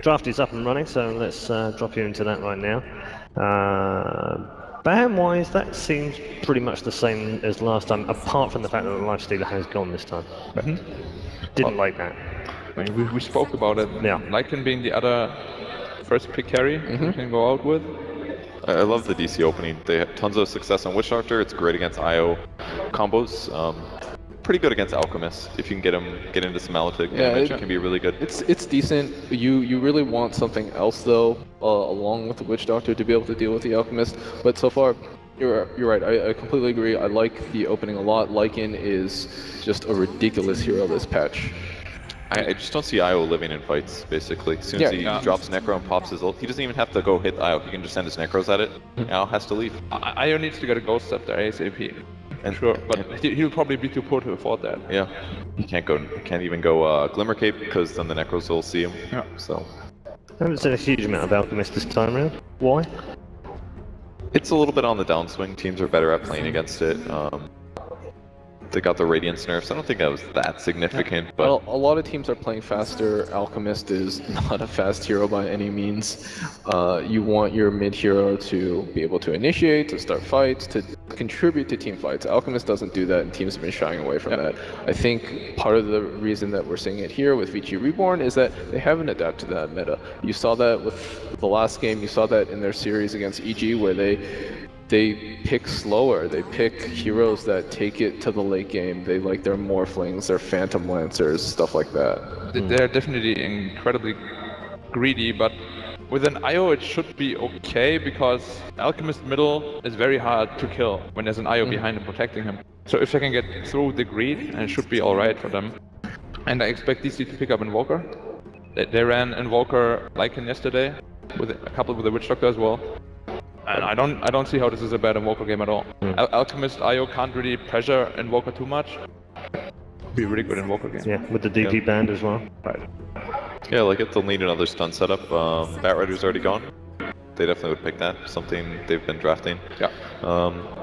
draft is up and running, so let's drop you into that right now. Ban-wise, that seems pretty much the same as last time, apart from the fact that the Lifestealer has gone this time. Didn't like that. I mean, we spoke about it. Yeah. Lycan being the other first pick carry we can go out with. I love the DC opening. They had tons of success on Witch Doctor. It's great against IO combos. Pretty good against Alchemist. If you can get into some Maledict damage, it can be really good. It's decent. You really want something else though, along with the Witch Doctor to be able to deal with the Alchemist. But so far, you're right. I completely agree. I like the opening a lot. Lycan is just a ridiculous hero this patch. I just don't see IO living in fights, basically. As soon as he drops Necro and pops his ult, he doesn't even have to go hit IO. He can just send his Necros at it. IO has to leave. IO needs to get a Ghost Scepter ASAP. And, sure, but he'll probably be too poor to afford that. Yeah, he can't even go Glimmer Cape because then the Necros will see him. Yeah. So I haven't seen a huge amount of Alchemist this time around. Why? it's a little bit on the downswing. Teams are better at playing against it. They got the Radiance nerfs. I don't think that was that significant, but well, a lot of teams are playing faster. Alchemist is not a fast hero by any means. You want your mid hero to be able to initiate, to start fights, to contribute to team fights. Alchemist doesn't do that, and teams have been shying away from that. I think part of the reason that we're seeing it here with Vici Reborn is that they haven't adapted to that meta. You saw that with the last game. You saw that in their series against EG, where they pick slower. They pick heroes that take it to the late game. They like their Morphlings, their Phantom Lancers, stuff like that. They're definitely incredibly greedy, but with an IO it should be okay because Alchemist middle is very hard to kill when there's an IO behind him protecting him. So if they can get through the greed, it should be alright for them. And I expect DC to pick up Invoker. They ran Invoker Lycan yesterday, with a couple with the Witch Doctor as well. And I don't see how this is a bad Invoker game at all. Alchemist IO can't really pressure Invoker too much. Be a really good Invoker game. Yeah, with the DD band as well. Right. yeah, like if they'll need another stun setup. Bat Rider's already gone. They definitely would pick that. Something they've been drafting. Yeah. Well,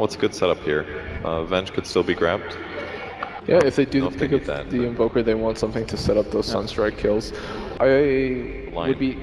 what's a good setup here? Venge could still be grabbed. Yeah, if they do if pick they up need that, the but- Invoker, they want something to set up those Sunstrike kills. Lion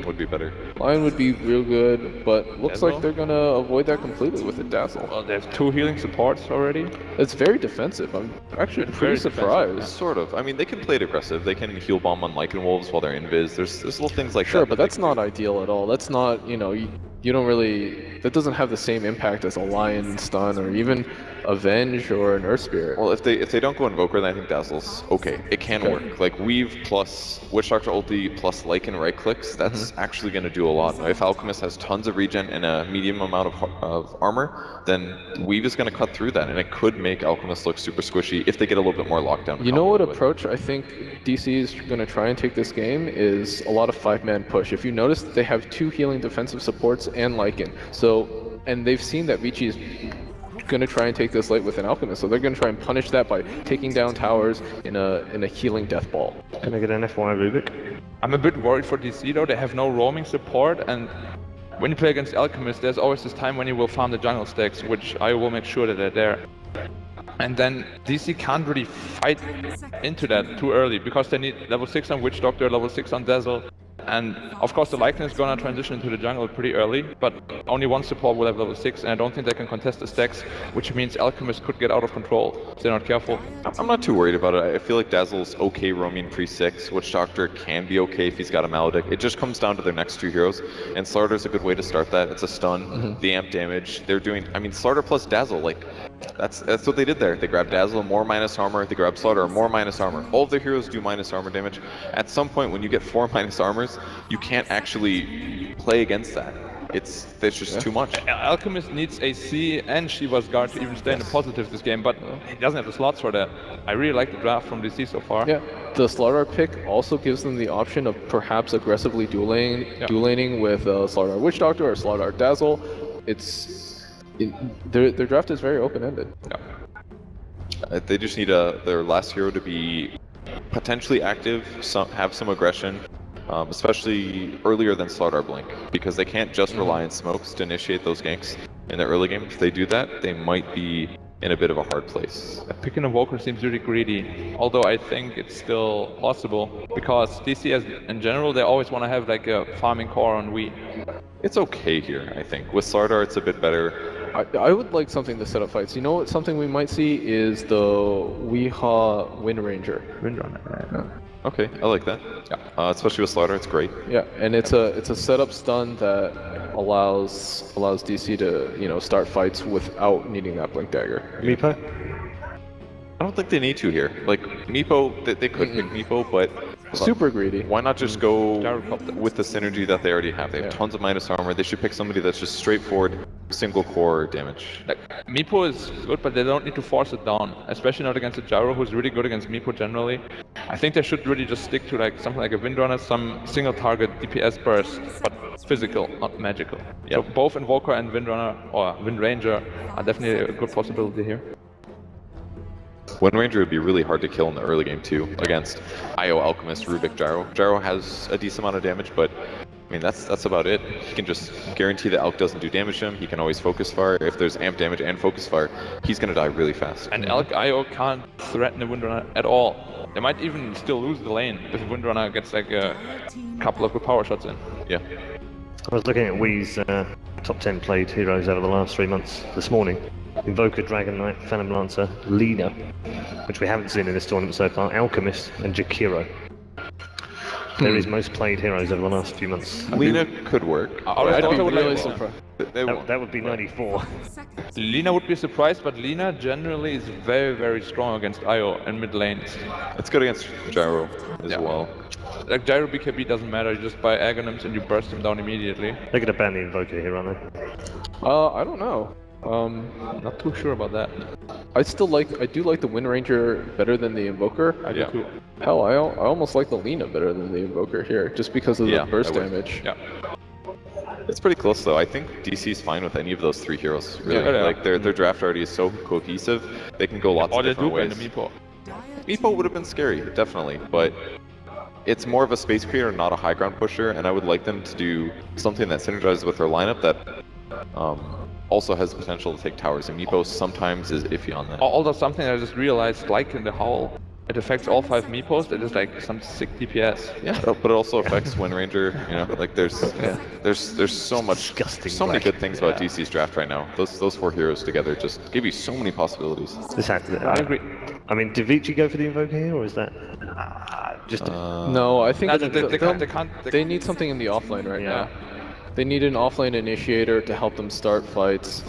would be better. Lion would be real good, but looks Dazzle? like they're gonna avoid that completely with the Dazzle. Well, they have 2 healing supports already. It's very defensive. I'm actually Very pretty defensive, surprised. Sort of. I mean, they can play it aggressive. They can heal bomb on Lycan Wolves while they're invis. There's little things like that. Sure, but that's not ideal at all. That's not, you don't really, that doesn't have the same impact as a Lion stun or even Avenge or an Earth Spirit. Well, if they don't go Invoker, then I think Dazzle's okay. It can work. Like Weave plus Witch Doctor ulti plus Lycan right clicks, that's actually going to do a lot. Now, if Alchemist has tons of regen and a medium amount of armor, then Weave is going to cut through that, and it could make Alchemist look super squishy if they get a little bit more lockdown. You know what combo with it. approach I think DC is going to try and take this game is a lot of 5-man push. If you notice, they have 2 healing defensive supports and Lycan. So, and they've seen that Vici is going to try and take this late with an Alchemist, so they're going to try and punish that by taking down towers in a healing death ball. Can I get an FY Rubik? I'm a bit worried for DC though. They have no roaming support, and when you play against Alchemist, there's always this time when you will farm the jungle stacks, which I will make sure that they're there. And then DC can't really fight into that too early because they need level 6 on Witch Doctor, level 6 on Dazzle. And of course the Lycan is gonna transition into the jungle pretty early, but only one support will have level 6, and I don't think they can contest the stacks, which means Alchemist could get out of control if they're not careful. I'm not too worried about it. I feel like Dazzle's okay roaming pre-6. Witch Doctor can be okay if he's got a Maledict. It just comes down to their next 2 heroes, and Slardr's a good way to start that. It's a stun, the amp damage. They're doing, I mean, Slardr plus Dazzle, like, that's what they did there. They grabbed Dazzle, more minus armor. They grabbed Slardr, more minus armor. All of their heroes do minus armor damage. At some point, when you get 4 minus armors, you can't actually play against that. It's just too much. Alchemist needs AC and Shiva's Guard to even stay in the positive this game, but he doesn't have the slots for that. I really like the draft from DC so far. Yeah, the Slardar pick also gives them the option of perhaps aggressively dual-laning with Slardar Witch Doctor or Slardar Dazzle. Their draft is very open-ended. Yeah. They just need their last hero to be potentially active, have some aggression, especially earlier than Slardar Blink, because they can't just rely on smokes to initiate those ganks in the early game. If they do that, they might be in a bit of a hard place. Picking Invoker seems really greedy, although I think it's still possible, because DC in general, they always want to have like a farming core on Wii. It's okay here, I think. With Slardar, it's a bit better. I would like something to set up fights. You know what? Something we might see is the Weehaw Wind Ranger. Windrunner. Okay, I like that. Yeah. Especially with Slardar, it's great. Yeah, and it's a setup stun that allows DC to start fights without needing that Blink Dagger. Meepo? I don't think they need to here. Like, Meepo, they could pick Meepo, but Super greedy. why not just go with the synergy that they already have? They have tons of minus armor. They should pick somebody that's just straightforward, single core damage. Like, Meepo is good, but they don't need to force it down, especially not against a Gyro, who's really good against Meepo generally. I think they should really just stick to like something like a Windrunner, some single target DPS burst, but physical, not magical. So both Invoker and Windrunner, or Windranger, are definitely a good possibility here. Wind Ranger would be really hard to kill in the early game too, against IO Alchemist, Rubik, Gyro. Gyro has a decent amount of damage, but I mean that's about it. He can just guarantee that Alk doesn't do damage to him. He can always focus fire. If there's amp damage and focus fire, he's gonna die really fast. And Alk IO can't threaten a Windrunner at all. They might even still lose the lane if Windrunner gets like a couple of good power shots in. Yeah. I was looking at Wii's top 10 played heroes over the last 3 months this morning. Invoker, Dragon Knight, Phantom Lancer, Lina, which we haven't seen in this tournament so far, Alchemist, and Jakiro. They're his most played heroes over the last few months. Lina could work. I'd be would really like surprised. That would be 94. Lina would be surprised, but Lina generally is very, very strong against IO and mid lanes. It's good against Gyro as well. Like Gyro BKB doesn't matter, you just buy Aghanim's and you burst him down immediately. They're gonna ban the Invoker here, aren't they? I don't know. Not too sure about that. I do like the Wind Ranger better than the Invoker. I do too. Hell, I almost like the Lina better than the Invoker here, just because of the burst I would. damage. Yeah. It's pretty close though. I think DC's fine with any of those three heroes. Really, Yeah. like their draft already is so cohesive. They can go lots of different ways. Meepo. Meepo would have been scary, definitely, but it's more of a space creator, not a high ground pusher, and I would like them to do something that synergizes with their lineup that also has the potential to take towers, and Meepo sometimes is iffy on that. Although something I just realized, like in the Howl, it affects all 5 Meepos, it is like some sick DPS. Yeah, but it also affects Wind Ranger, you know, like there's so much, Disgusting so many black. good things about DC's draft right now. Those 4 heroes together just give you so many possibilities. This has to, I agree. I mean, did Vici go for the Invoker here, or is that just No, I think No, that they need something in the offlane right now. They need an offlane initiator to help them start fights.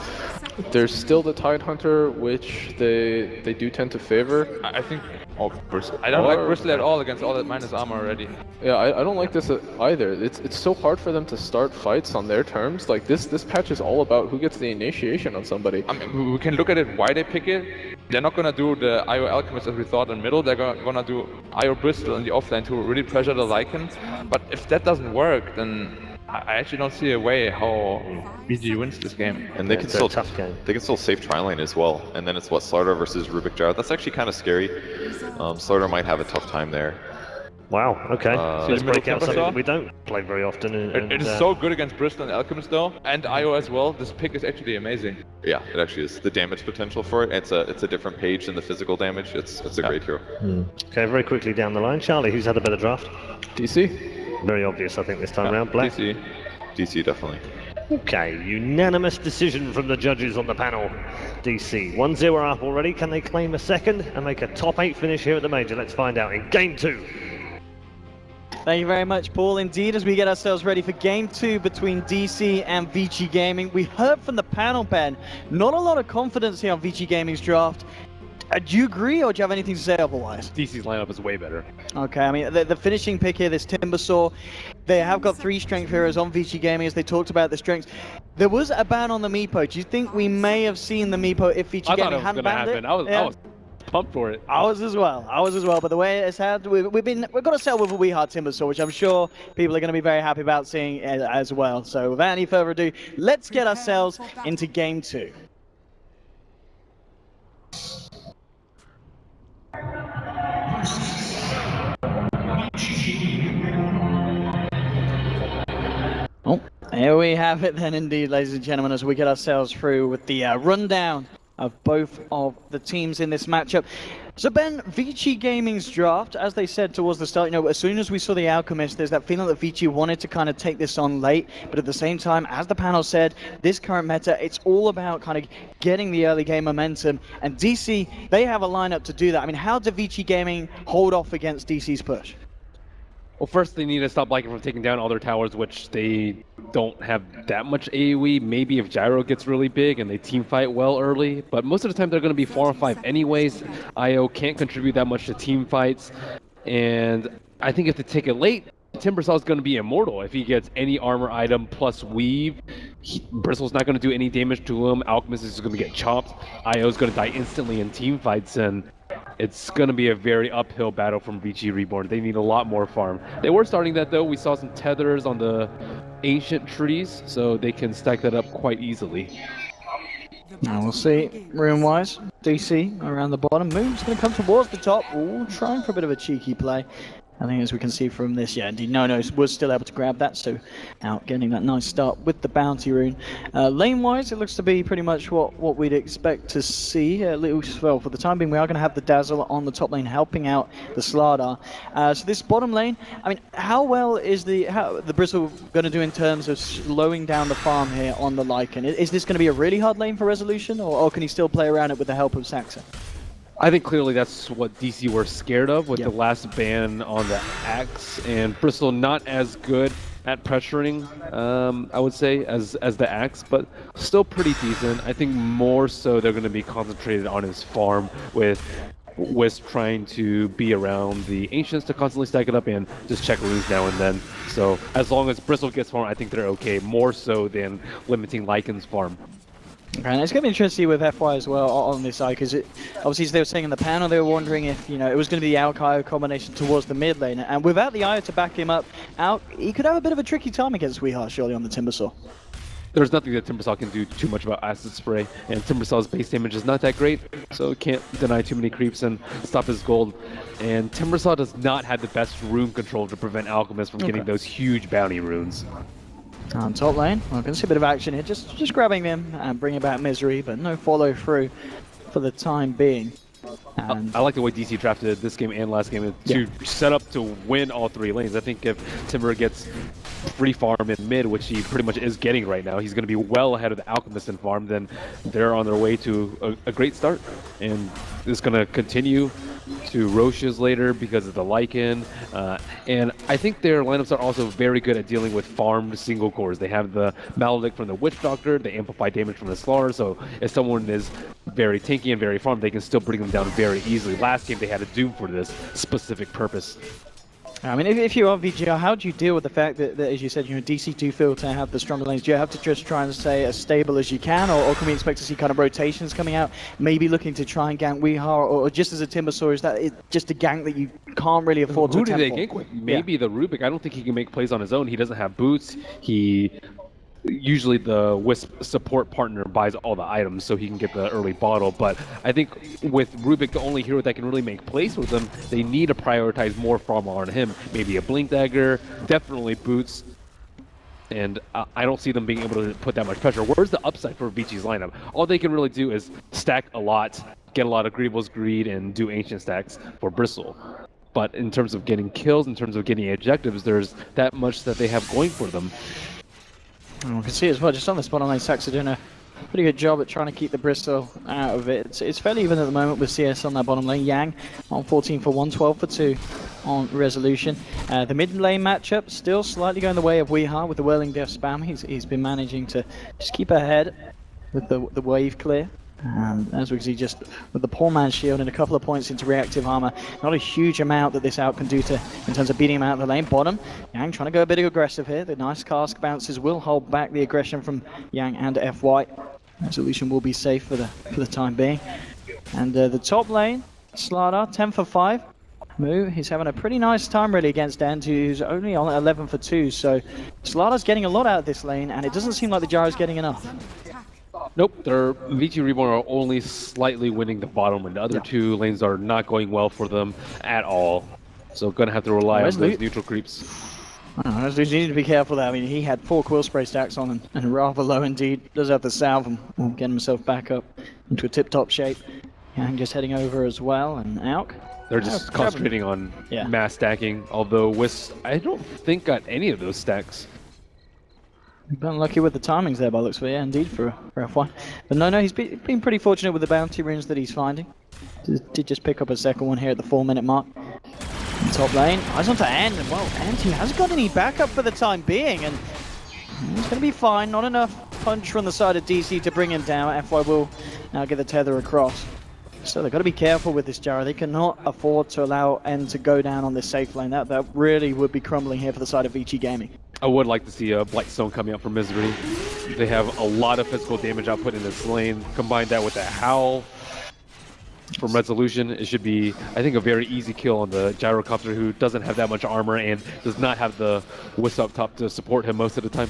There's still the Tidehunter, which they do tend to favor. I think. Oh, Bristol. I don't like Bristol at all against all that minus armor already. Yeah, I don't like this either. It's so hard for them to start fights on their terms. Like this patch is all about who gets the initiation on somebody. I mean, we can look at it why they pick it. They're not gonna do the IO Alchemist as we thought in middle. They're gonna do IO Bristol in the offlane to really pressure the Lycan. But if that doesn't work, then I actually don't see a way how VG wins this game. And they can it's a still tough game. They can still save Tri-Lane as well. And then it's what, Slardar versus Rubik Jar. That's actually kind of scary. Slardar might have a tough time there. Wow, okay. Let's break out Timbersaw? something that we don't play very often. It is so good against Bristol and Alchemist though, and IO as well. This pick is actually amazing. Yeah, it actually is. The damage potential for it, it's a different page than the physical damage. It's a great hero. Okay, very quickly down the line. Charlie, who's had a better draft? DC? Very obvious, I think, this time around. Black? DC definitely. Okay, unanimous decision from the judges on the panel. DC, 1-0 up already. Can they claim a second and make a top 8 finish here at the Major? Let's find out in Game 2. Thank you very much, Paul. Indeed, as we get ourselves ready for Game 2 between DC and Vici Gaming, we heard from the panel, Ben, not a lot of confidence here on Vici Gaming's draft. Do you agree, or do you have anything to say otherwise? DC's lineup is way better. Okay, I mean, the finishing pick here, this Timbersaw, they have got 3 strength heroes on Vici Gaming, as they talked about the strengths. There was a ban on the Meepo. Do you think we may have seen the Meepo if Vici Gaming hadn't banned it? I was pumped for it. I was as well. But the way it's had, we've got to settle with a Weehaw Timbersaw, which I'm sure people are going to be very happy about seeing as well. So without any further ado, let's get ourselves into Game 2. Oh, here we have it then indeed, ladies and gentlemen, as we get ourselves through with the rundown of both of the teams in this matchup. So Ben, Vici Gaming's draft, as they said towards the start, as soon as we saw the Alchemist, there's that feeling that Vici wanted to kind of take this on late, but at the same time, as the panel said, this current meta, it's all about kind of getting the early game momentum, and DC, they have a lineup to do that. I mean, how did Vici Gaming hold off against DC's push? Well, first they need to stop Lycan from taking down all their towers, which they don't have that much AoE. Maybe if Gyro gets really big and they team fight well early, but most of the time they're going to be 4 on 5 anyways. IO can't contribute that much to team fights, and I think if they take it late, Timbersaw is going to be immortal. If he gets any armor item plus weave, Bristle's not going to do any damage to him. Alchemist is going to get chopped. IO is going to die instantly in team fights, and it's going to be a very uphill battle from Vici Reborn. They need a lot more farm. They were starting that though. We saw some tethers on the ancient trees, so they can stack that up quite easily. Now we'll see, rune-wise, DC around the bottom. Moon's going to come towards the top. Ooh, trying for a bit of a cheeky play. I think as we can see from this, yeah, indeed, No was still able to grab that, so out getting that nice start with the bounty rune. Lane-wise, it looks to be pretty much what we'd expect to see, at least well, for the time being. We are going to have the Dazzle on the top lane helping out the Slardar. So this bottom lane, I mean, how well is the Bristle going to do in terms of slowing down the farm here on the Lycan? Is this going to be a really hard lane for resolution, or can he still play around it with the help of Saxa? I think clearly that's what DC were scared of with the last ban on the Axe, and Bristol not as good at pressuring, I would say, as the Axe, but still pretty decent. I think more so they're going to be concentrated on his farm, with Wisp trying to be around the Ancients to constantly stack it up and just check runes now and then. So as long as Bristol gets farm, I think they're okay, more so than limiting Lycan's farm. Okay, and it's going to be interesting with FY as well on this side, because obviously, as they were saying in the panel, they were wondering if it was going to be the Alk-IO combination towards the mid lane, and without the IO to back him up, he could have a bit of a tricky time against Weehaw, surely, on the Timbersaw. There's nothing that Timbersaw can do too much about Acid Spray, and Timbersaw's base damage is not that great, so can't deny too many creeps and stop his gold. And Timbersaw does not have the best rune control to prevent Alchemist from getting those huge bounty runes. On top lane, well, we can see a bit of action here, just grabbing them and bringing back Misery, but no follow through for the time being. And I like the way DC drafted this game and last game to set up to win all 3 lanes. I think if Timber gets free farm in mid, which he pretty much is getting right now, he's going to be well ahead of the Alchemist in farm, then they're on their way to a great start. And it's going to continue to Roche's later because of the Lycan, and I think their lineups are also very good at dealing with farmed single cores. They have the Maledict from the Witch Doctor, they amplify damage from the Slar, so if someone is very tanky and very farmed, they can still bring them down very easily. Last game they had a Doom for this specific purpose. I mean, if you are VG.R, how do you deal with the fact that as you said, DC do feel to have the stronger lanes? Do you have to just try and stay as stable as you can, or can we expect to see kind of rotations coming out, maybe looking to try and gank Weehaw, or just as a Timbersaw, is that just a gank that you can't really afford to attempt? Who do they gank with? Maybe the Rubik. I don't think he can make plays on his own. He doesn't have boots. Usually the Wisp support partner buys all the items so he can get the early bottle, but I think with Rubik, the only hero that can really make plays with him, they need to prioritize more farm on him. Maybe a Blink Dagger, definitely boots, and I don't see them being able to put that much pressure. Where's the upside for Vici's lineup? All they can really do is stack a lot, get a lot of Greevil's Greed, and do Ancient stacks for Bristle. But in terms of getting kills, in terms of getting objectives, there's that much that they have going for them. And we can see as well, just on this bottom lane, Saxa doing a pretty good job at trying to keep the Bristol out of it. It's fairly even at the moment with CS on that bottom lane. Yang on 14 for 1, 12 for 2 on resolution. The mid lane matchup still slightly going the way of Weehaw with the Whirling Death spam. He's been managing to just keep ahead with the wave clear. And as we can see, just with the poor man's shield and a couple of points into reactive armor, not a huge amount that this out can do in terms of beating him out of the lane. Bottom, Yang trying to go a bit aggressive here. The nice cask bounces will hold back the aggression from Yang and FY. Resolution will be safe for the time being. And the top lane, Slardar, 10 for 5. Moo, he's having a pretty nice time really against End, who's only on 11 for 2. So Slardar's getting a lot out of this lane, and it doesn't seem like the Gyro's getting enough. Nope, their Vici Reborn are only slightly winning the bottom, and the other 2 lanes are not going well for them at all. So gonna have to rely on those neutral creeps. Resolution needs to be careful there. I mean, he had 4 quill spray stacks on him, and rather low indeed. Does have to salve him, or get himself back up into a tip-top shape. Yang just heading over as well, and Auk. They're just concentrating on mass stacking, although Whis, I don't think got any of those stacks. Been unlucky with the timings there by looks of it, yeah, indeed, for F1. But no, he's been pretty fortunate with the bounty runes that he's finding. Did just pick up a second one here at the 4-minute mark. In top lane, eyes onto End, and well, End, he hasn't got any backup for the time being, and he's going to be fine. Not enough punch from the side of DC to bring him down. FY will now get the tether across. So they've got to be careful with this Jara. They cannot afford to allow End to go down on this safe lane. That really would be crumbling here for the side of Vici Gaming. I would like to see a Blightstone coming out from Misery. They have a lot of physical damage output in this lane. Combine that with a Howl from Resolution, it should be, I think, a very easy kill on the Gyrocopter, who doesn't have that much armor and does not have the Whis up top to support him most of the time.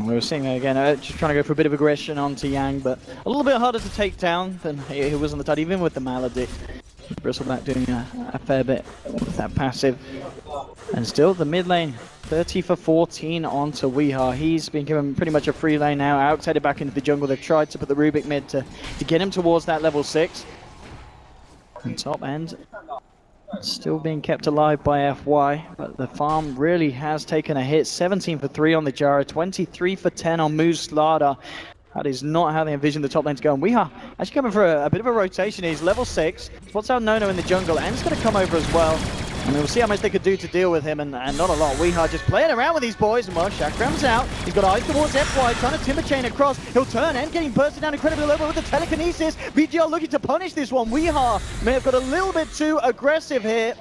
We were seeing that again, just trying to go for a bit of aggression onto Yang, but a little bit harder to take down than he was on the side, even with the Maledict. Bristleback doing a fair bit with that passive. And still, the mid lane, 30 for 14 onto Weeha. He's been given pretty much a free lane now. Auk's headed back into the jungle. They've tried to put the Rubik mid to get him towards that level 6. And top end, still being kept alive by FY, but the farm really has taken a hit. 17 for 3 on the Jara, 23 for 10 on Muslada. That is not how they envision the top lane to go. And Weeha actually coming for a bit of a rotation. He's level 6, spots out Nono in the jungle, and he's going to come over as well. I mean, we'll see how much they could do to deal with him, and not a lot. Weeha just playing around with these boys, and well, Shakram's out. He's got eyes towards FY, trying to timber chain across. He'll turn and getting bursted down incredibly low, but with the telekinesis, VG.R looking to punish this one. Weeha may have got a little bit too aggressive here.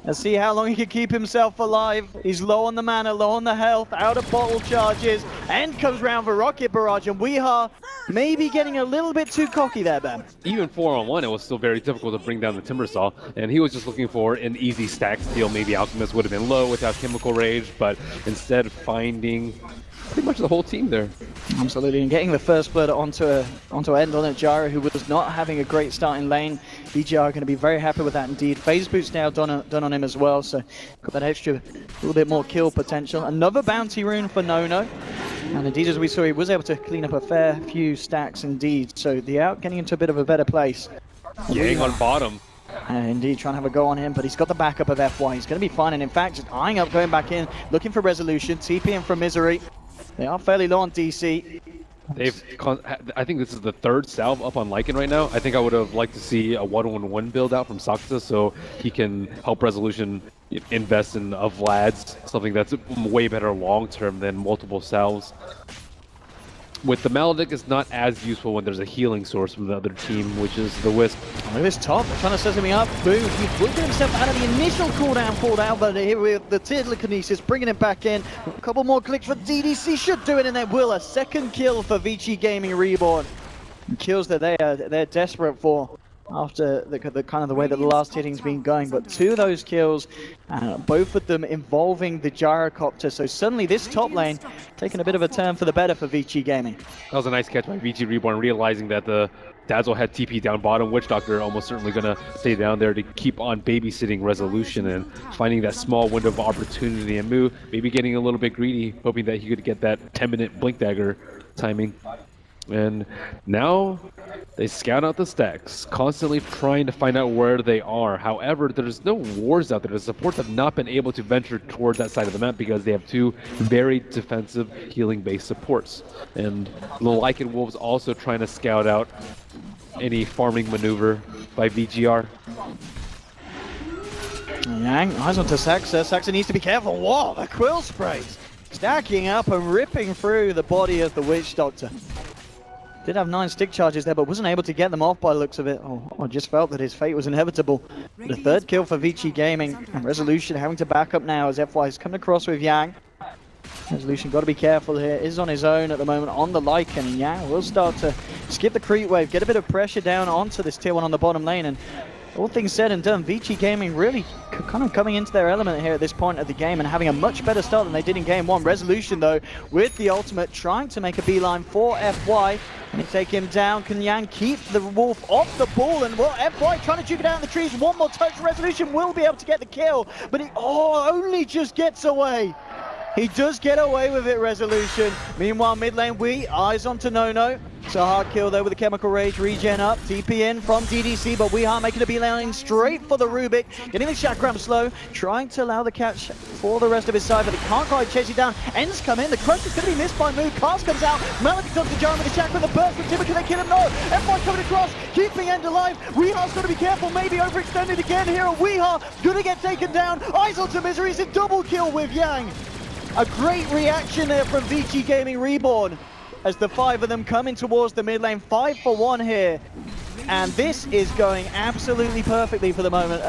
Let's see how long he can keep himself alive. He's low on the mana, low on the health, out of bottle charges, and comes round for Rocket Barrage, and Weeha maybe getting a little bit too cocky there, Ben. Even 4-on-1, it was still very difficult to bring down the Timbersaw, and he was just looking for an easy stack steal. Maybe Alchemist would have been low without Chemical Rage, but instead finding pretty much the whole team there. Absolutely, and getting the first blood onto End on it. Jara, who was not having a great start in lane. VG.R are going to be very happy with that indeed. Phase Boot's now done on him as well, so got that extra little bit more kill potential. Another bounty rune for Nono. And indeed, as we saw, he was able to clean up a fair few stacks indeed. So the Out getting into a bit of a better place. Yang on bottom. Indeed, trying to have a go on him, but he's got the backup of FY. He's going to be fine, and in fact, just eyeing up, going back in, looking for Resolution, TPing from Misery. They are fairly low on DC. I think this is the 3rd salve up on Lycan right now. I think I would have liked to see a 1-on-1 build out from Sakta so he can help Resolution invest in a Vlad's, something that's way better long term than multiple salves. With the Maledict, it's not as useful when there's a healing source from the other team, which is the Wisp. Look at this top, they're trying to set something up. Boom, he's working himself out of the initial cooldown pulled out, but here with the telekinesis, bringing it back in. A couple more clicks for DDC, should do it, and there will. A second kill for Vici Gaming Reborn. Kills that they're desperate for after the kind of the way that the last hitting's been going, but 2 of those kills, both of them involving the Gyrocopter, so suddenly this top lane taking a bit of a turn for the better for Vici Gaming. That was a nice catch by VG Reborn, realizing that the Dazzle had TP down bottom. Witch Doctor almost certainly going to stay down there to keep on babysitting Resolution and finding that small window of opportunity and move, maybe getting a little bit greedy, hoping that he could get that 10-minute Blink Dagger timing. And now they scout out the stacks, constantly trying to find out where they are. However, there's no wards out there. The supports have not been able to venture towards that side of the map because they have 2 very defensive healing-based supports. And the Lycan Wolves also trying to scout out any farming maneuver by VG.R. Yang, eyes onto Saxa. Saxa needs to be careful. Whoa, the quill sprays stacking up and ripping through the body of the Witch Doctor. Did have 9 stick charges there, but wasn't able to get them off by the looks of it. Or just felt that his fate was inevitable. The 3rd kill for Vici Gaming, and Resolution having to back up now as FY is coming across with Yang. Resolution got to be careful here. Is on his own at the moment on the Lycan, and Yang will start to skip the creep wave, get a bit of pressure down onto this tier 1 on the bottom lane, and all things said and done, Vici Gaming really kind of coming into their element here at this point of the game and having a much better start than they did in game one. Resolution, though, with the ultimate, trying to make a beeline for FY. Can he take him down? Can Yang keep the Wolf off the ball? And well, FY trying to juke it out in the trees. One more touch. Resolution will be able to get the kill, but he only just gets away. He does get away with it, Resolution. Meanwhile, mid lane, we eyes onto Nono. It's a hard kill though with the Chemical Rage, regen up, TP in from DDC, but we are making a beeline straight for the Rubik, getting the Chakram slow, trying to allow the catch for the rest of his side, but they can't quite chase it down. Ends come in, the crush is going to be missed by Moog, Cast comes out, Malak comes to Jarman with the Chakram, the burst from Timber, can they kill him? No! F1 coming across, keeping End alive, Weehar's got to be careful, maybe overextended again here, Weehar gonna get taken down, Isol to Misery, it's a double kill with Yang. A great reaction there from Vici Gaming Reborn as the 5 of them coming towards the mid lane. 5 for 1 here. And this is going absolutely perfectly for the moment.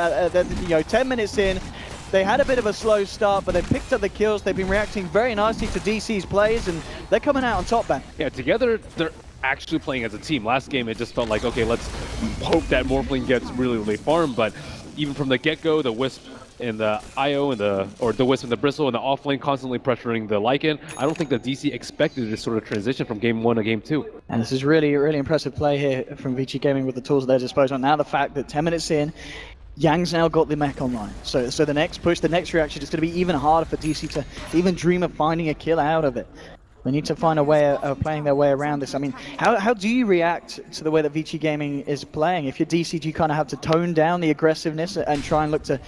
10 minutes in, they had a bit of a slow start, but they picked up the kills. They've been reacting very nicely to DC's plays, and they're coming out on top, man. Yeah, together, they're actually playing as a team. Last game, it just felt like, okay, let's hope that Morphling gets really, really farmed, but even from the get-go, the Wisp and the IO and the Wisp and the Bristle and the offlane constantly pressuring the Lycan. I don't think that DC expected this sort of transition from game 1 to game 2. And this is really, really impressive play here from Vici Gaming with the tools at their disposal. Now the fact that 10 minutes in, Yang's now got the mech online. So the next push, the next reaction is going to be even harder for DC to even dream of finding a kill out of it. They need to find a way of playing their way around this. I mean, how do you react to the way that Vici Gaming is playing? If you're DC, do you kind of have to tone down the aggressiveness and try and look to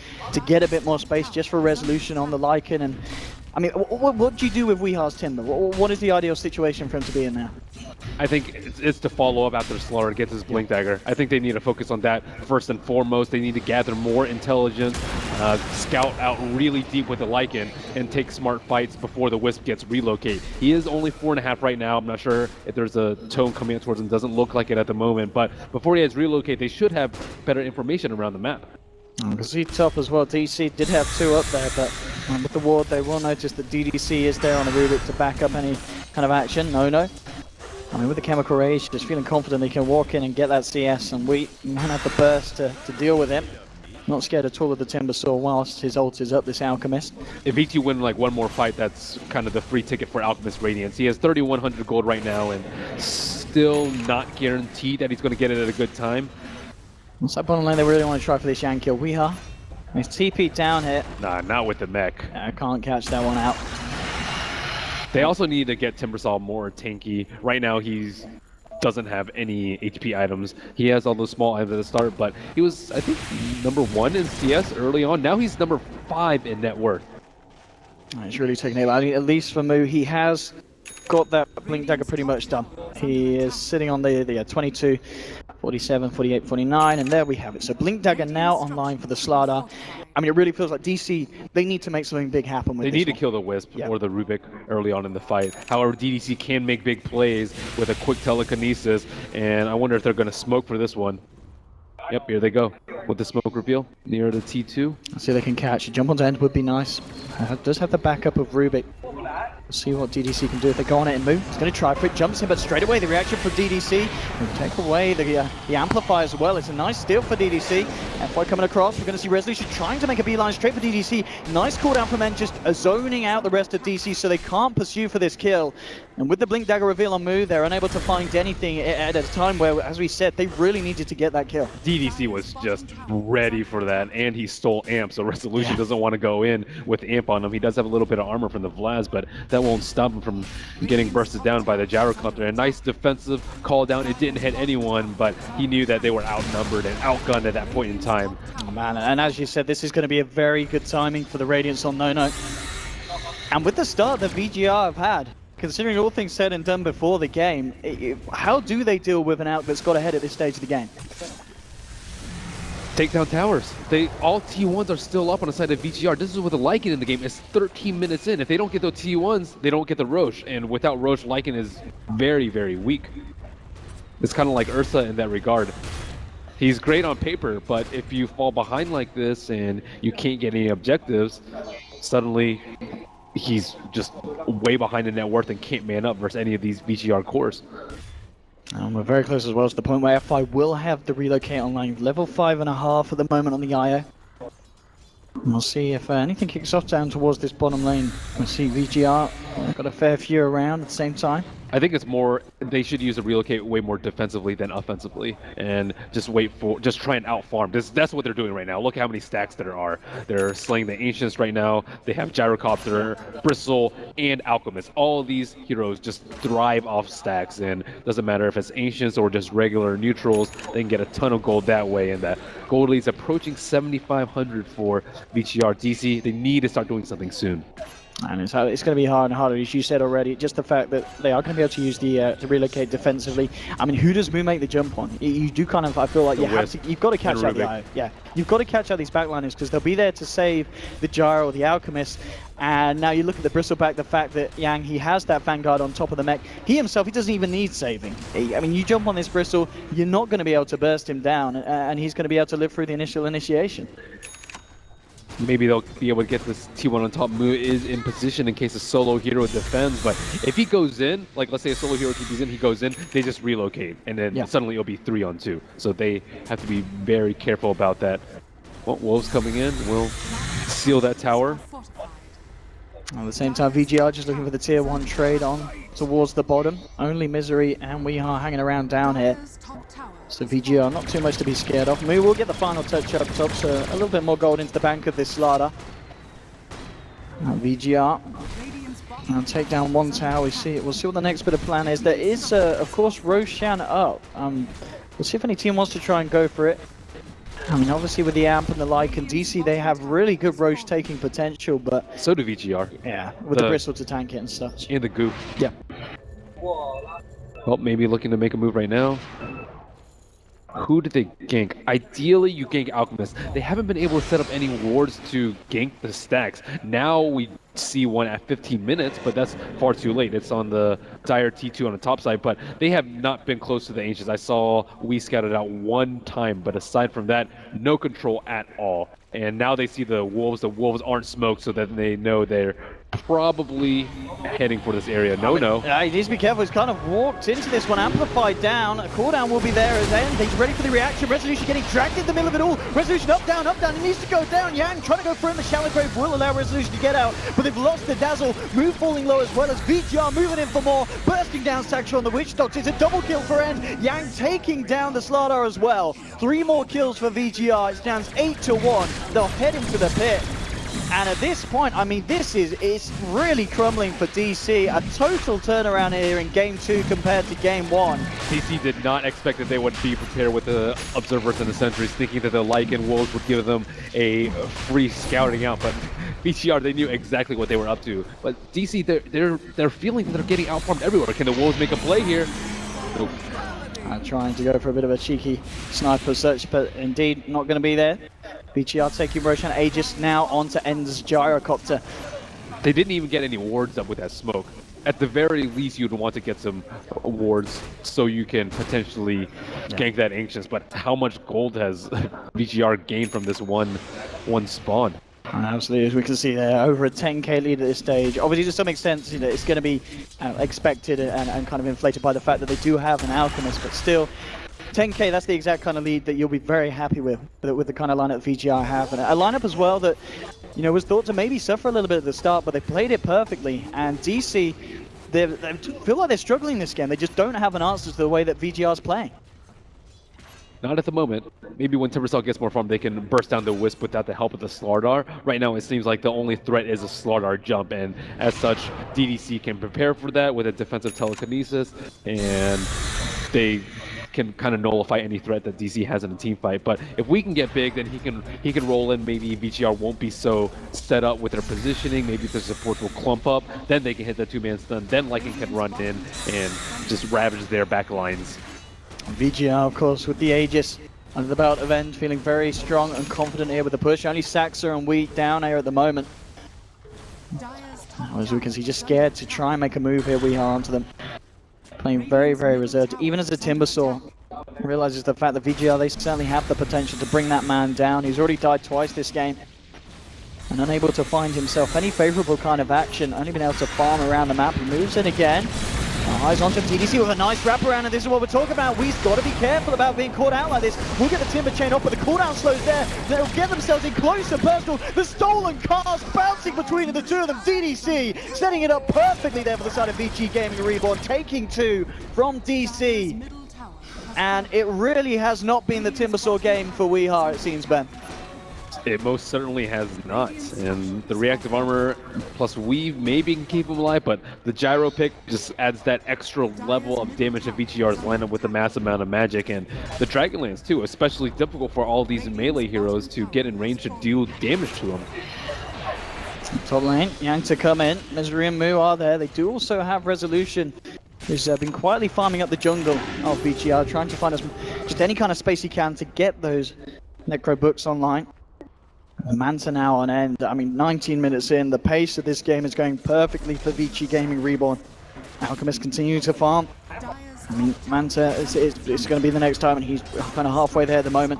get a bit more space just for resolution on the Lycan? And I mean, what do you do with Weehar's Timber? What is the ideal situation for him to be in now? I think it's to follow up after Slaughter gets his Blink Dagger. I think they need to focus on that first and foremost. They need to gather more intelligence, scout out really deep with the Lycan, and take smart fights before the Wisp gets relocate. He is only 4.5 right now. I'm not sure if there's a tone coming out towards him. Doesn't look like it at the moment, but before he has relocate, they should have better information around the map. You can see top as well. DC did have 2 up there, but with the ward, they will notice that DDC is there on the Rubik to back up any kind of action. No. I mean, with the Chemical Rage, just feeling confident they can walk in and get that CS, and we might have the burst to deal with him. Not scared at all of the Timbersaw whilst his ult is up, this Alchemist. If VT win like one more fight, that's kind of the free ticket for Alchemist Radiance. He has 3,100 gold right now, and still not guaranteed that he's going to get it at a good time. Looks like bottom lane they really want to try for this Yang kill. Weeha. He's TP down here. Nah, not with the mech. I can't catch that one out. They also need to get Timbersaw more tanky. Right now, he's doesn't have any HP items. He has all those small items at the start, but he was, I think, #1 in CS early on. Now he's #5 in net worth. He's really taking it. I mean, at least for Mu, he has got that Blink Dagger pretty much done. He is sitting on the 22, 47, 48, 49, and there we have it. So Blink Dagger now online for the Slardar. I mean, it really feels like DC, they need to make something big happen with this. They need to one. kill the Wisp or the Rubik early on in the fight. However, DDC can make big plays with a quick telekinesis, and I wonder if they're going to smoke for this one. Yep, here they go with the smoke reveal near the T2. Let's see if they can catch. A jump onto end would be nice. Does have the backup of Rubik. We'll see what DDC can do if they go on it and move. He's going to try for it, jumps in, but straight away the reaction from DDC. Will take away the amplifier as well. It's a nice steal for DDC. FY coming across. We're going to see Resolution trying to make a beeline straight for DDC. Nice cooldown from End, just zoning out the rest of DC so they can't pursue for this kill. And with the Blink Dagger reveal on Mu, they're unable to find anything at a time where, as we said, they really needed to get that kill. DDC was just ready for that, and he stole Amp, so Resolution doesn't want to go in with Amp on him. He does have a little bit of armor from the Vlad, but that won't stop him from getting bursted down by the Gyrocopter. A nice defensive call down. It didn't hit anyone, but he knew that they were outnumbered and outgunned at that point in time. Oh man, and as you said, this is going to be a very good timing for the Radiance on No. And with the start that VG.R have had, considering all things said and done before the game, how do they deal with an Alk that's got ahead at this stage of the game? Take down towers. All T1s are still up on the side of VG.R. This is with the Lycan in the game. It's 13 minutes in. If they don't get those T1s, they don't get the Roche. And without Roche, Lycan is very, very weak. It's kind of like Ursa in that regard. He's great on paper, but if you fall behind like this and you can't get any objectives, suddenly he's just way behind in net worth and can't man up versus any of these VG.R cores. And we're very close as well to the point where F5 will have the relocate online. Level 5.5 at the moment on the IO. And we'll see if anything kicks off down towards this bottom lane. We'll see VG.R got a fair few around at the same time. I think it's more, they should use a relocate way more defensively than offensively, and just just try and out-farm. That's what they're doing right now. Look how many stacks there are. They're slaying the Ancients right now. They have Gyrocopter, Bristle, and Alchemist. All of these heroes just thrive off stacks, and doesn't matter if it's Ancients or just regular neutrals, they can get a ton of gold that way, and that gold lead's approaching 7,500 for VG.R. DC. They need to start doing something soon. And it's going to be harder and harder, as you said already. Just the fact that they are going to be able to use the to relocate defensively. I mean, who does Moon make the jump on? You do kind of, I feel like you've got to catch out the IO. Yeah, you've got to catch out these backliners because they'll be there to save the Gyro or the Alchemist. And now you look at the Bristleback, the fact that Yang, he has that Vanguard on top of the mech. He himself, he doesn't even need saving. I mean, you jump on this Bristle, you're not going to be able to burst him down, and he's going to be able to live through the initial initiation. Maybe they'll be able to get this T1 on top. Mu is in position in case a solo hero defends, but if he goes in, like let's say a solo hero TP's in, he goes in, they just relocate, and then suddenly it'll be 3-on-2. So they have to be very careful about that. Well, Wolves coming in will seal that tower. At the same time, VG.R just looking for the tier 1 trade on towards the bottom. Only Misery and We Are hanging around down here. So VG.R not too much to be scared of. We will get the final touch up top, so a little bit more gold into the bank of this Slardar. VG.R and take down one tower. We'll see what the next bit of plan is. There is, of course, Roshan up. We'll see if any team wants to try and go for it. I mean, obviously with the amp and the like, and DC, they have really good Roche taking potential, but... So do VG.R. Yeah, with the Bristle to tank it and such. And the goop. Yeah. Well, maybe looking to make a move right now. Who did they gank? Ideally, you gank Alchemist. They haven't been able to set up any wards to gank the stacks. Now we see one at 15 minutes, but that's far too late. It's on the Dire T2 on the top side, but they have not been close to the Ancients. I saw we scouted out one time, but aside from that, no control at all. And now they see the Wolves. The Wolves aren't smoked, so that they know they're probably heading for this area. No. He needs to be careful. He's kind of walked into this one, amplified down. A cooldown will be there at the end. He's ready for the reaction. Resolution getting dragged in the middle of it all. Resolution up, down. He needs to go down. Yang trying to go through in the shallow grave will allow Resolution to get out, but they've lost the Dazzle. Move falling low as well as VG.R moving in for more. Bursting down Saxo on the Witch Doctor. It's a double kill for End. Yang taking down the Slardar as well. 3 more kills for VG.R. It stands 8-1. They'll head into the pit. And at this point, I mean, it's really crumbling for DC. A total turnaround here in Game 2 compared to Game 1. DC did not expect that they would be prepared with the Observers and the Sentries, thinking that the Lycan Wolves would give them a free scouting out, but VG.R, they knew exactly what they were up to. But DC, they're feeling that they're getting outfarmed everywhere. Can the Wolves make a play here? Nope. Trying to go for a bit of a cheeky sniper search, but indeed not going to be there. VG.R taking Roshan Aegis now onto End's Gyrocopter. They didn't even get any wards up with that smoke. At the very least, you'd want to get some wards so you can potentially gank that Ancients, but how much gold has VG.R gained from this one spawn? Absolutely, as we can see there, over a 10k lead at this stage. Obviously, to some extent, you know, it's going to be expected and kind of inflated by the fact that they do have an Alchemist, but still, 10k, that's the exact kind of lead that you'll be very happy with the kind of lineup VG.R have. And a lineup as well that, you know, was thought to maybe suffer a little bit at the start, but they played it perfectly. And DC, they feel like they're struggling this game. They just don't have an answer to the way that VG.R is playing. Not at the moment. Maybe when Timbersaw gets more farm, they can burst down the Wisp without the help of the Slardar. Right now, it seems like the only threat is a Slardar jump, and as such, DDC can prepare for that with a defensive telekinesis, and they can kind of nullify any threat that DC has in a team fight. But if we can get big, then he can roll in. Maybe VG.R won't be so set up with their positioning. Maybe the supports will clump up. Then they can hit the 2-man stun. Then Lycan can run in and just ravage their back lines. VG.R, of course, with the Aegis under the belt of End, feeling very strong and confident here with the push. Only Saxa and Wheat down here at the moment. As we can see, just scared to try and make a move here. We are onto them. Playing very, very reserved. Even as a Timbersaw realizes the fact that VG.R, they certainly have the potential to bring that man down. He's already died twice this game. And unable to find himself any favorable kind of action. Only been able to farm around the map. He moves in again. Eyes onto DDC with a nice wraparound, and this is what we're talking about. We've got to be careful about being caught out like this. We'll get the timber chain off, but the cooldown slows there. They'll get themselves in close and personal. The stolen cars bouncing between the two of them. DDC setting it up perfectly there for the side of VG Gaming Reborn, taking 2 from DC. And it really has not been the Timbersaw game for VG.R, it seems, Ben. It most certainly has not. And the reactive armor plus weave maybe can keep him alive, but the gyro pick just adds that extra level of damage to VG.R's lineup with a massive amount of magic. And the Dragonlance too, especially difficult for all these melee heroes to get in range to deal damage to them. Top lane, Yang to come in. Misery and Mu are there. They do also have Resolution, who's been quietly farming up the jungle of VG.R, trying to find us just any kind of space he can to get those Necro books online. Manta now on end. I mean, 19 minutes in, the pace of this game is going perfectly for VG Gaming Reborn. Alchemist continuing to farm. I mean, Manta is going to be the next time, and he's kind of halfway there at the moment.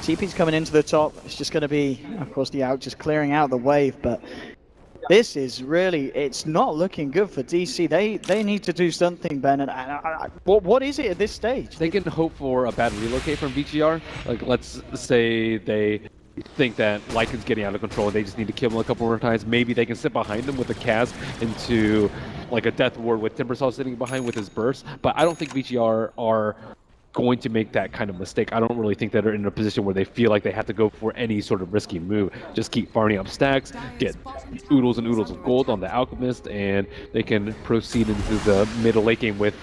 TP's coming into the top. It's just going to be, of course, the Alch just clearing out the wave, but this is really, it's not looking good for DC. They need to do something, Ben. And what is it at this stage? They can hope for a bad relocate from VG.R. Like, let's say they think that Lycan's getting out of control. They just need to kill him a couple more times. Maybe they can sit behind him with a cast into like a death ward with Timbersaw sitting behind with his burst. But I don't think VG.R are going to make that kind of mistake. I don't really think that they're in a position where they feel like they have to go for any sort of risky move. Just keep farming up stacks, get oodles and oodles of gold on the Alchemist, and they can proceed into the middle late game with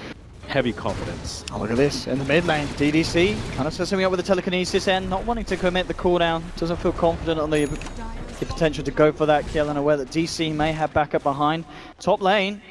heavy confidence. Oh, look at this in the mid lane. DDC kind of sets me up with the telekinesis end, not wanting to commit the cooldown. Doesn't feel confident on the potential to go for that kill, and aware that DC may have backup behind. Top lane.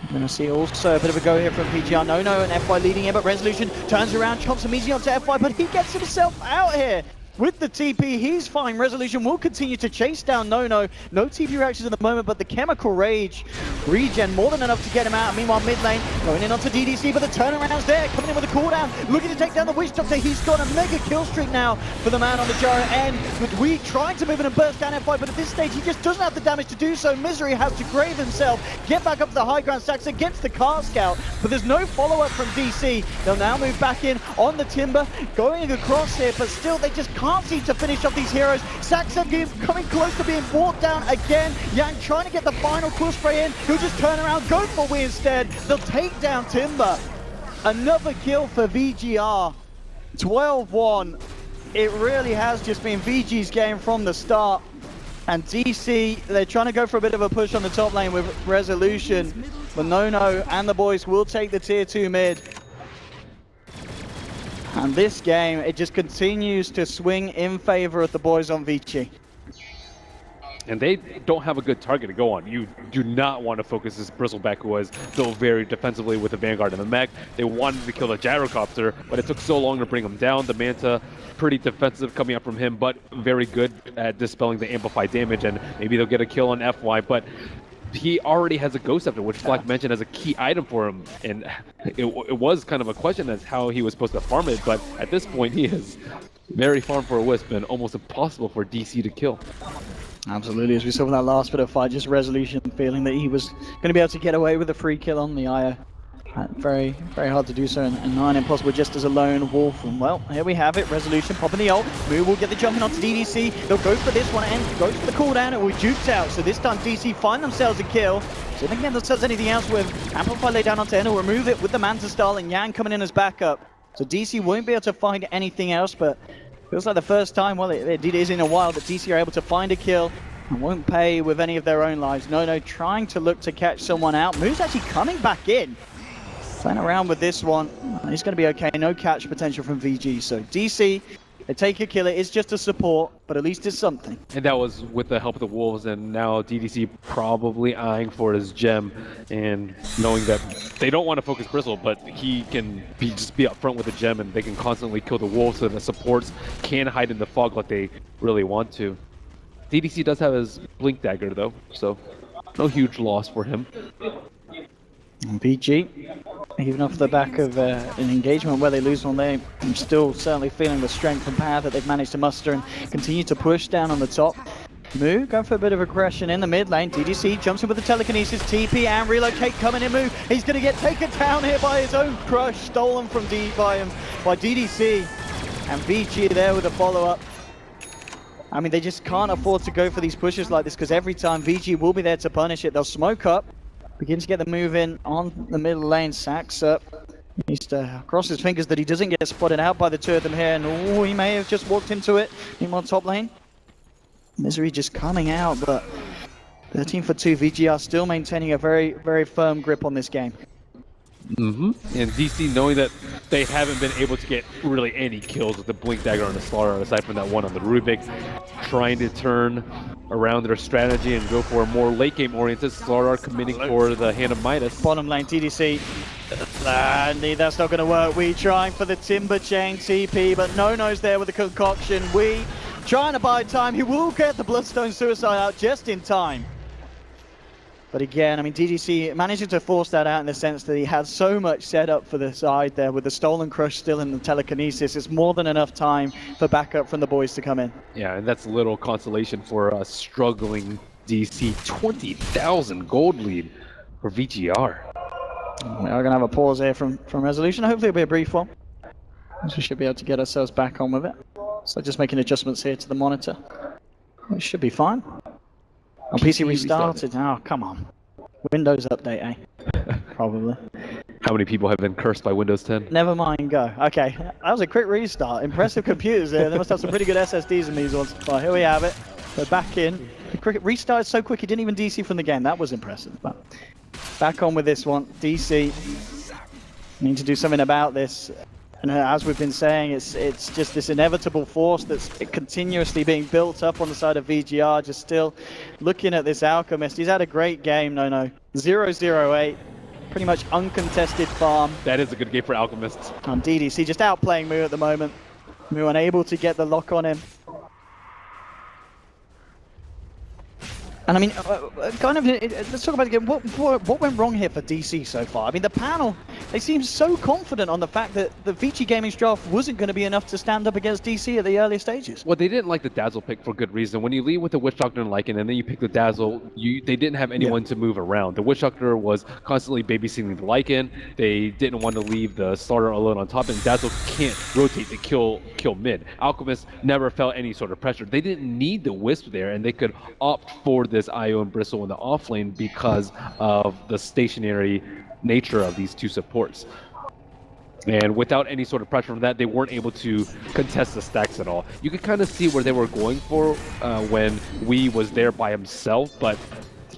I'm going to see also a bit of a go here from VG.R. No, and FY leading in, but Resolution turns around, chomps him easy onto FY, but he gets himself out here. With the TP, he's fine. Resolution will continue to chase down No TP reactions at the moment, but the Chemical Rage regen more than enough to get him out. Meanwhile, mid lane going in onto DDC, but the turnaround's there, coming in with a cooldown, looking to take down the Witch Doctor. He's got a mega kill streak now for the man on the gyro end. With we trying to move in and burst down FY, but at this stage he just doesn't have the damage to do so. Misery has to grave himself, get back up to the high ground. Stacks against the car scout, but there's no follow-up from DC. They'll now move back in on the Timber, going across here, but still they just can't seem to finish off these heroes. Saxon coming close to being brought down again. Yang trying to get the final cool spray in. He'll just turn around, go for we instead. They'll take down Timber. Another kill for VG.R. 12-1. It really has just been VG's game from the start. And DC, they're trying to go for a bit of a push on the top lane with Resolution. But No and the boys will take the tier 2 mid. And this game, it just continues to swing in favor of the boys on Vici. And they don't have a good target to go on. You do not want to focus this Bristleback, who was still very defensively with the Vanguard and the mech. They wanted to kill the Gyrocopter, but it took so long to bring him down. The Manta, pretty defensive coming up from him, but very good at dispelling the amplified damage, and maybe they'll get a kill on FY, but he already has a Ghost Scepter, which Flack mentioned as a key item for him, and it was kind of a question as how he was supposed to farm it, but at this point he is very farm for a Wisp and almost impossible for DC to kill. Absolutely, as we saw in that last bit of fight, just Resolution feeling that he was going to be able to get away with a free kill on the IO. Very hard to do so, and 9 impossible just as a lone wolf. And well, here we have it. Resolution popping the ult. Mu will get the jumping onto DDC. They'll go for this one and goes for the cooldown. It will juked out. So this time DC find themselves a kill. So they can get themselves anything else with Amplify lay down onto N. Will remove it with the Manta style, and Yang coming in as backup. So DC won't be able to find anything else, but feels like the first time, well, it is in a while, that DC are able to find a kill and won't pay with any of their own lives. No trying to look to catch someone out. Mu's actually coming back in. Playing around with this one. He's going to be okay. No catch potential from VG. So DC, they take a kill. It is just a support, but at least it's something. And that was with the help of the Wolves, and now DDC probably eyeing for his gem and knowing that they don't want to focus Bristle, but he can just be up front with the gem, and they can constantly kill the Wolves so the supports can hide in the fog like they really want to. DDC does have his Blink Dagger though, so no huge loss for him. And VG, even off the back of an engagement where they lose one, I'm still certainly feeling the strength and power that they've managed to muster and continue to push down on the top. Moo going for a bit of aggression in the mid lane. DDC jumps in with the telekinesis, TP and relocate coming in. Moo, he's going to get taken down here by his own crush, stolen from by DDC. And VG there with a follow-up. I mean, they just can't afford to go for these pushes like this because every time VG will be there to punish it. They'll smoke up, begin to get the move in on the middle lane. Sacks up. Needs to cross his fingers that he doesn't get spotted out by the two of them here. And oh, he may have just walked into it. Meanwhile, top lane. Misery just coming out, but 13 for 2. VG.R still maintaining a very, very firm grip on this game. And DC, knowing that they haven't been able to get really any kills with the Blink Dagger on the Slaughter, aside from that one on the Rubik, trying to turn around their strategy and go for a more late game oriented. Slaughter committing for the Hand of Midas. Bottom lane, TDC. That's not going to work. We trying for the Timber Chain TP, but No-No's there with the concoction. We trying to buy time. He will get the Bloodstone Suicide out just in time. But again, I mean, DDC managing to force that out in the sense that he had so much set up for the side there with the Stolen Crush still in the telekinesis. It's more than enough time for backup from the boys to come in. Yeah, and that's a little consolation for a struggling DC. 20,000 gold lead for VG.R. We are going to have a pause here from Resolution. Hopefully it'll be a brief one. So we should be able to get ourselves back on with it. So just making adjustments here to the monitor. It should be fine. Oh, PC restarted. Oh, come on. Windows update, eh? Probably. How many people have been cursed by Windows 10? Never mind, go. Okay, that was a quick restart. Impressive computers there. They must have some pretty good SSDs in these ones. Well, here we have it. We're back in. The cricket restarted so quick, he didn't even DC from the game. That was impressive. But back on with this one. DC need to do something about this. And as we've been saying, it's just this inevitable force that's continuously being built up on the side of VG.R. Just still looking at this Alchemist. He's had a great game, No. 0-0-8. Pretty much uncontested farm. That is a good game for Alchemists. On DDC, just outplaying Moo at the moment. Moo unable to get the lock on him. And I mean, let's talk about it again. What went wrong here for DC so far? I mean, the panel, they seem so confident on the fact that the Vici Gaming's draft wasn't going to be enough to stand up against DC at the early stages. Well, they didn't like the Dazzle pick for good reason. When you lead with the Witch Doctor and Lycan, and then you pick the Dazzle, they didn't have anyone to move around. The Witch Doctor was constantly babysitting the Lycan. They didn't want to leave the Slaughter alone on top, and Dazzle can't rotate to kill mid. Alchemist never felt any sort of pressure. They didn't need the Wisp there, and they could opt for this IO and Bristle in the off lane because of the stationary nature of these two supports. And without any sort of pressure from that, they weren't able to contest the stacks at all. You could kind of see where they were going for when Wee was there by himself, but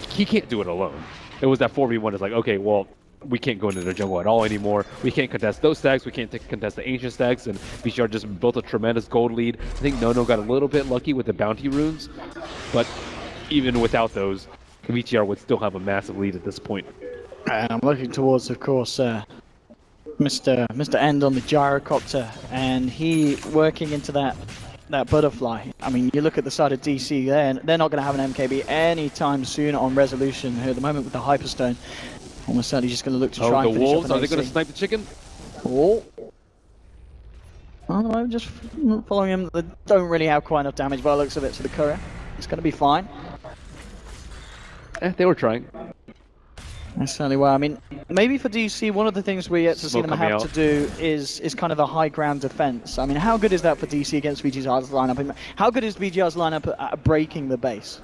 he can't do it alone. It was that 4v1. It's like, okay, well, we can't go into the jungle at all anymore. We can't contest those stacks. We can't contest the ancient stacks. And VG.R just built a tremendous gold lead. I think No got a little bit lucky with the bounty runes, but even without those, VG.R would still have a massive lead at this point. And I'm looking towards, of course, Mr. End on the gyrocopter, and he working into that butterfly. I mean, you look at the side of DC there, and they're not going to have an MKB anytime soon on Resolution here at the moment with the Hyperstone. Almost certainly just going to look to try and the finish wolves, up are they going to snipe the chicken? Oh. I'm just following him. They don't really have quite enough damage by the looks of it to the courier. It's going to be fine. They were trying. That's certainly well. I mean, maybe for DC, one of the things we yet to see them have to do is kind of the high ground defense. I mean, how good is that for DC against VG.R's lineup? How good is VG.R's lineup at breaking the base?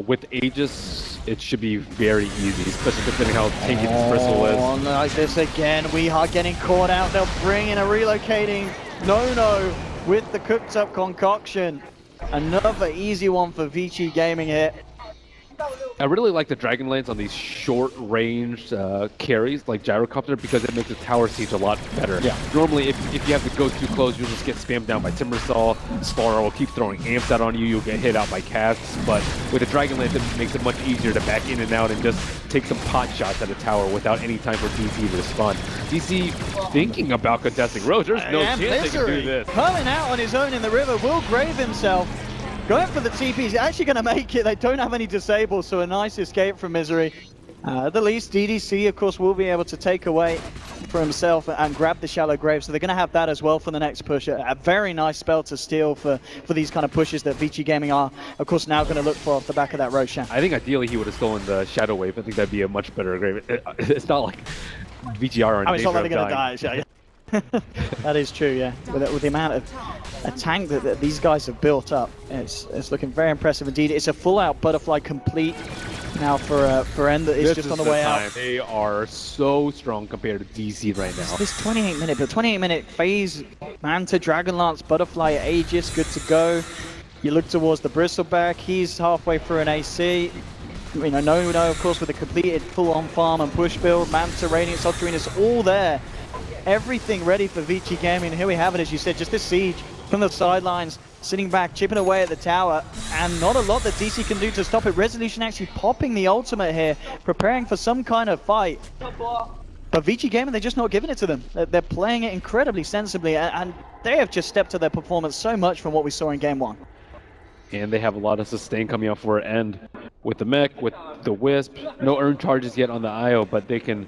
With Aegis, it should be very easy, especially considering how tanky this Bristle is. Oh, like this again. We are getting caught out. They'll bring in a relocating No with the cooked up concoction. Another easy one for Vici Gaming here. I really like the Dragon Lance on these short-range carries like Gyrocopter because it makes the tower siege a lot better. Yeah. Normally, if you have to go too close, you'll just get spammed down by Timbersaw. Slaughter will keep throwing amps out on you. You'll get hit out by casts. But with the Dragon Lance, it makes it much easier to back in and out and just take some pot shots at the tower without any time for DC to respond. DC thinking about contesting Rose. There's no chance they can do this. Pulling out on his own in the river, will grave himself. Going for the TP, he's actually going to make it. They don't have any disables, so a nice escape from Misery. At the least, DDC, of course, will be able to take away for himself and grab the shallow grave, so they're going to have that as well for the next push. A very nice spell to steal for these kind of pushes that Vici Gaming are, of course, now going to look for off the back of that Roshan. I think ideally he would have stolen the Shadow Wave. I think that'd be a much better grave. It's not like VG.R are in It's danger not like of they're going to dying. die, yeah. That is true, yeah. With the amount of a tank that these guys have built up, it's looking very impressive indeed. It's a full-out butterfly complete now for End that is just on the way out. They are so strong compared to DC right now. This 28-minute phase, Manta, Dragonlance, Butterfly, Aegis, good to go. You look towards the Bristleback, he's halfway through an AC. You know, no, of course, with a completed full-on farm and push build. Manta, Radiant, Subterranean is all there. Everything ready for Vici Gaming. Here we have it, as you said, just this siege from the sidelines, sitting back, chipping away at the tower, and not a lot that DC can do to stop it. Resolution actually popping the ultimate here, preparing for some kind of fight. But Vici Gaming, they're just not giving it to them. They're playing it incredibly sensibly, and they have just stepped to their performance so much from what we saw in Game 1. And they have a lot of sustain coming up for End with the mech, with the Wisp. No earn charges yet on the IO, but they can...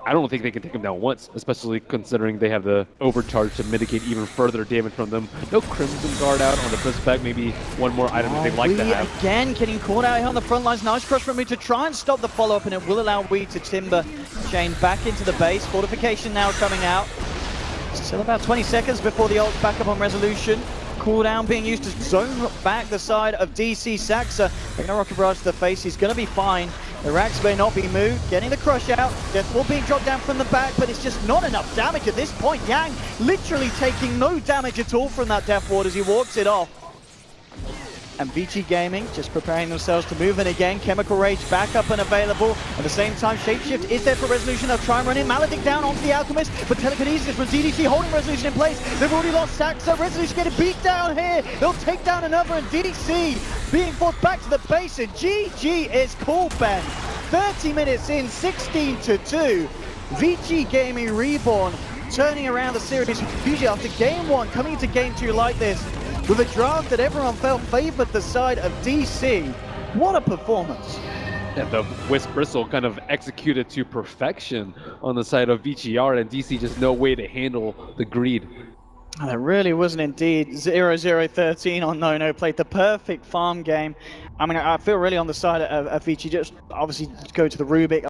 I don't think they can take him down once, especially considering they have the overcharge to mitigate even further damage from them. No Crimson Guard out on the Bristleback, maybe one more item that they'd like to have. Again getting caught out here on the front lines. Nice crush from me to try and stop the follow-up, and it will allow Wee to timber Shane back into the base. Fortification now coming out. Still about 20 seconds before the ult's back up on Resolution. Cooldown being used to zone back the side of DC. Saxa taking a rocket barrage to the face. He's going to be fine. The racks may not be moved. Getting the crush out. Deathwall being dropped down from the back, but it's just not enough damage at this point. Yang literally taking no damage at all from that Deathward as he walks it off. And Vici Gaming just preparing themselves to move in again. Chemical Rage back up and available. At the same time, Shapeshift is there for Resolution. They'll try and run in. Maledict down onto the Alchemist, but Telekinesis from DDC holding Resolution in place. They've already lost Saxa. Resolution getting beat down here. They'll take down another, and DDC being forced back to the base, and GG is called, Ben. 30 minutes in, 16-2. Vici Gaming Reborn turning around the series. Usually after Game 1, coming into Game 2 like this, with a draft that everyone felt favored the side of DC. What a performance. Yeah, the Wisp Bristle kind of executed to perfection on the side of VG.R, and DC just no way to handle the greed. And it really wasn't indeed. 0-0-13 on No played the perfect farm game. I mean, I feel really on the side of Vici. Just obviously go to the Rubik.